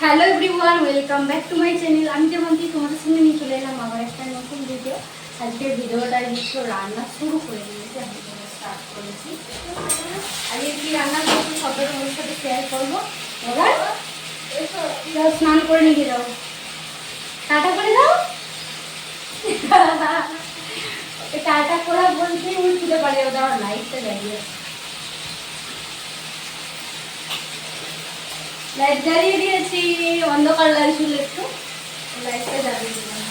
Hello everyone, welcome back to my channel. আমি যেমনটি তোমাদের সঙ্গে নিয়ে চলে এলাম আবার একটা নতুন ভিডিও। আজকের ভিডিওটা কিছু রান্না শুরু করে দিয়েছি, আমি স্টার্ট করেছি। আজকে কি রান্না করছি সবটা তোমাদের সাথে শেয়ার করবো। এবার যাও স্নান করে নিয়ে যাও, টাটা করে দাও। টাটা করা বলতে উনি তুলে পালিয়ে দেওয়ার লাইটটা জ্বালিয়ে লাইট জ্বালিয়ে দিয়েছি, অন্ধকার লাগছিল একটু, লাইটটা জ্বালিয়ে দিলাম।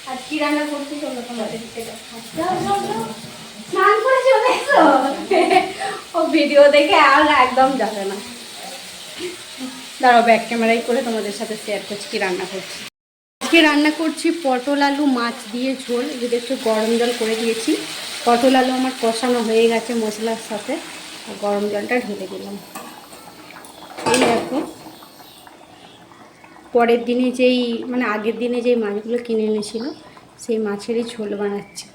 আর কি রান্না করছি চলো তোমাদের স্নান করে চলে এসো। ও ভিডিও দেখে আর একদম যাবে না। দাঁড়াও, ব্যাক ক্যামেরাই করে তোমাদের সাথে শেয়ার করছি কি রান্না করছি। আজকে রান্না করছি পটল আলু মাছ দিয়ে ঝোল। যদি একটু গরম জল করে দিয়েছি, পটল আলু আমার কষানো হয়ে গেছে মশলার সাথে, গরম জলটা ঢেলে দিলাম। এই দেখো, পরের দিনে যেই আগের দিনে যেই মাছগুলো কিনে এনেছিল সেই মাছেরই ঝোল বানাচ্ছি।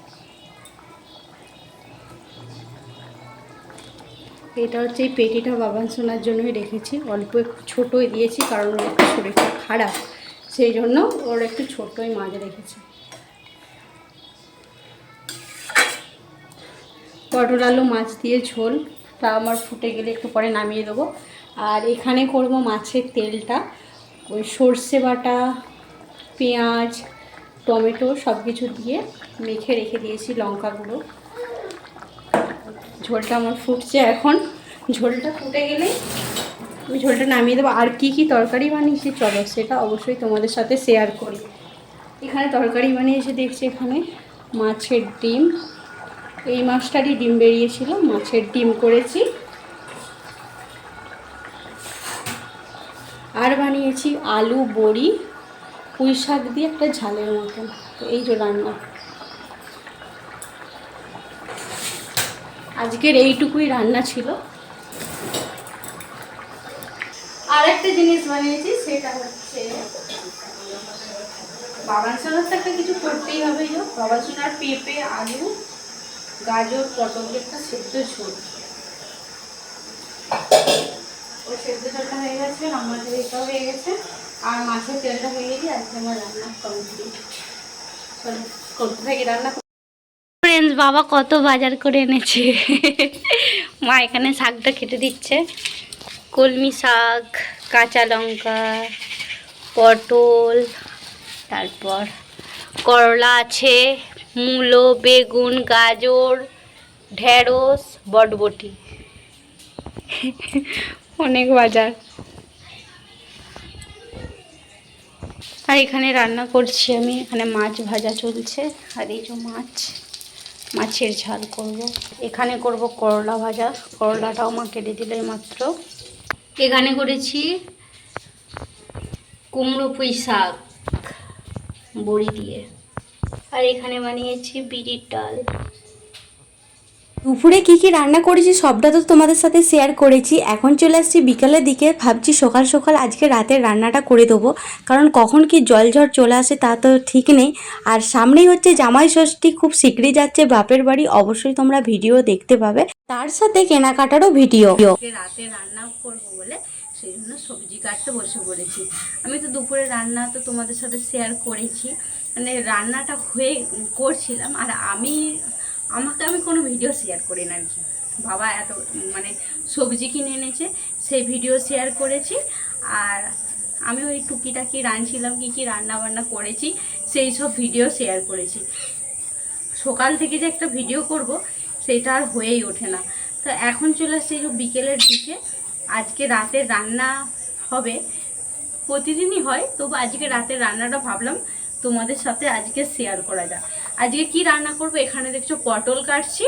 এটা হচ্ছে এই পেটিটা বাবান সোনার জন্যই রেখেছি, অল্প একটু ছোটোই দিয়েছি কারণ ওর একটু শরীরটা খারাপ, সেই জন্য ওর একটু ছোটোই মাছ রেখেছি। পটল আলু মাছ দিয়ে ঝোল, তা আমার ফুটে গেলে একটু পরে নামিয়ে দেবো। আর এখানে করব মাছের তেলটা, ওই সর্ষে বাটা, পেঁয়াজ, টমেটো সব কিছু দিয়ে মেখে রেখে দিয়েছি, লঙ্কা গুঁড়ো। ঝোলটা আমার ফুটছে এখন, ঝোলটা ফুটে গেলেই আমি ঝোলটা নামিয়ে দেবো। আর কি কি তরকারি বানিয়েছি চলো সেটা অবশ্যই তোমাদের সাথে শেয়ার করি। এখানে তরকারি বানিয়েছি দেখছি, এখানে মাছের ডিম, এই মাছটারই ডিম বেরিয়েছিল, মাছের ডিম করেছি। আর বানিয়েছি আলু বড়ি পুঁই শাক দিয়ে একটা ঝালের মতন। তো এই যে রান্না আজকের, এইটুকুই রান্না ছিল। আর একটা জিনিস বানিয়েছি, সেটা হচ্ছে বাবান সোনার তো একটা কিছু করতেই হবে। বাবান সোনার পেঁপে, আলু, গাজর, পটল একটা সেদ্ধ ঝোল। ওই সেদ্ধ ঝোলটা হয়ে গেছে, আমাদের এটাও হয়ে গেছে, আর মাছের তেলটা হয়ে গেছে। আজকে আমার রান্না কমপ্লিট। করতে থাকি রান্না। ফ্রেন্ডস, বাবা কত বাজার করে এনেছে। মা এখানে শাকটা কেটে দিচ্ছে, কলমি শাক, কাঁচা লঙ্কা, পটল, তারপর করলা আছে, মূলো, বেগুন, গাজর, ঢেঁড়স, বটবটি, অনেক বাজার। আর এখানে রান্না করছি আমি, এখানে মাছ ভাজা চলছে, আর এই যে মাছের ঝাল করব। এখানে করব করলা ভাজা, করলাটাও মা কেটে দিলে মাত্র। এখানে করেছি কুমড়ো পুঁই শাক বড়ি দিয়ে, আর এখানে বানিয়েছি বিরির ডাল। দুপুরে কি কি রান্না করেছি সবটা তো তোমাদের সাথে শেয়ার করেছি। এখন চলে আসছি বিকালের দিকে, ভাবছি সকাল সকাল আজকে রাতের রান্নাটা করে দেবো, কারণ কখন কি জল ঝড় চলে আসে তা তো ঠিক নেই। আর সামনেই হচ্ছে জামাই ষষ্ঠী, খুব শীঘ্রই যাচ্ছে বাপের বাড়ি, অবশ্যই তোমরা ভিডিও দেখতে পাবে, তার সাথে কেনাকাটারও ভিডিও। রাতে রান্না করবো বলে সেই জন্য সবজি কাটতে বসে পড়েছি। আমি তো দুপুরে রান্না তো তোমাদের সাথে শেয়ার করেছি, রান্নাটা করছিলাম, আর আমি কোনো ভিডিও শেয়ার করি না আর কি। বাবা এত সবজি কিনে এনেছে, সেই ভিডিও শেয়ার করেছি। আর আমি ওই টুকিটাকি রাঁধছিলাম, কি রান্না বান্না করেছি সেই সব ভিডিও শেয়ার করেছি। সকাল থেকে যে একটা ভিডিও করব সেটা আর হয়েই ওঠে না। তো এখন চলে আসছে বিকেলের দিকে, আজকে রাতে রান্না হবে, প্রতিদিনই হয়, তবু আজকে রাতের রান্নাটা ভাবলাম তোমাদের সাথে আজকে শেয়ার করা যায়। আজকে কি রান্না করব, এখানে দেখছো পটল কাটছি,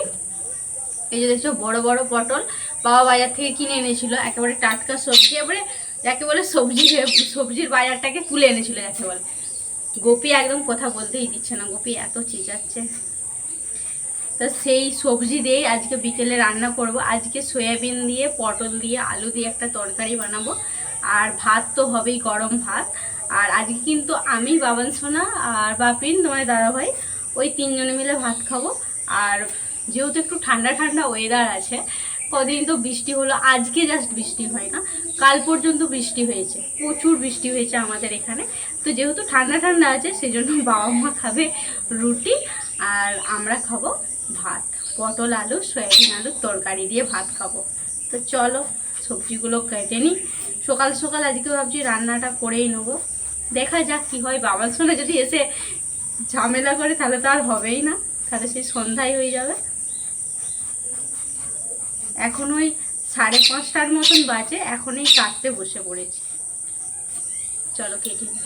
এই যে দেখছো বড় বড় পটল, বাবা বাজার থেকে কিনে এনেছিল, একেবারে টাটকা সবজি, যাকে বলে সবজির বাজারটাকে তুলে এনেছিল যাকে বলে। গোপী একদম কথা বলতেই দিচ্ছে না, গোপী এত চেঁচাচ্ছে। তো সেই সবজি দিয়েই আজকে বিকেলে রান্না করব। আজকে সয়াবিন দিয়ে, পটল দিয়ে, আলু দিয়ে একটা তরকারি বানাবো, আর ভাত তো হবেই, গরম ভাত। আর আজকে কিন্তু আমি, বাবান সোনা আর বাপিন, তোমার দাদাভাই, ওই তিনজনে মিলে ভাত খাবো। আর যেহেতু একটু ঠান্ডা ঠান্ডা ওয়েদার আছে, কদিন তো বৃষ্টি হলো, আজকে জাস্ট বৃষ্টি হয় না, কাল পর্যন্ত বৃষ্টি হয়েছে, প্রচুর বৃষ্টি হয়েছে আমাদের এখানে। তো যেহেতু ঠান্ডা ঠান্ডা আছে সেই জন্য বাবা মা খাবে রুটি আর আমরা খাবো ভাত, পটল আলু সয়াবিন আলুর তরকারি দিয়ে ভাত খাবো। তো চলো সবজিগুলো কেটে নিই, সকাল সকাল আজকে ভাবছি রান্নাটা করেই নেবো, দেখা যাক কি হয়। বাবার সঙ্গে যদি এসে ঝামেলা করে তাহলে তো আর হবেই না, তাহলে সেই সন্ধ্যায় হয়ে যাবে। এখন ওই 5:30টার মতন বাজে, এখন এই কাটতে বসে পড়েছি। চলো কেটে নিই।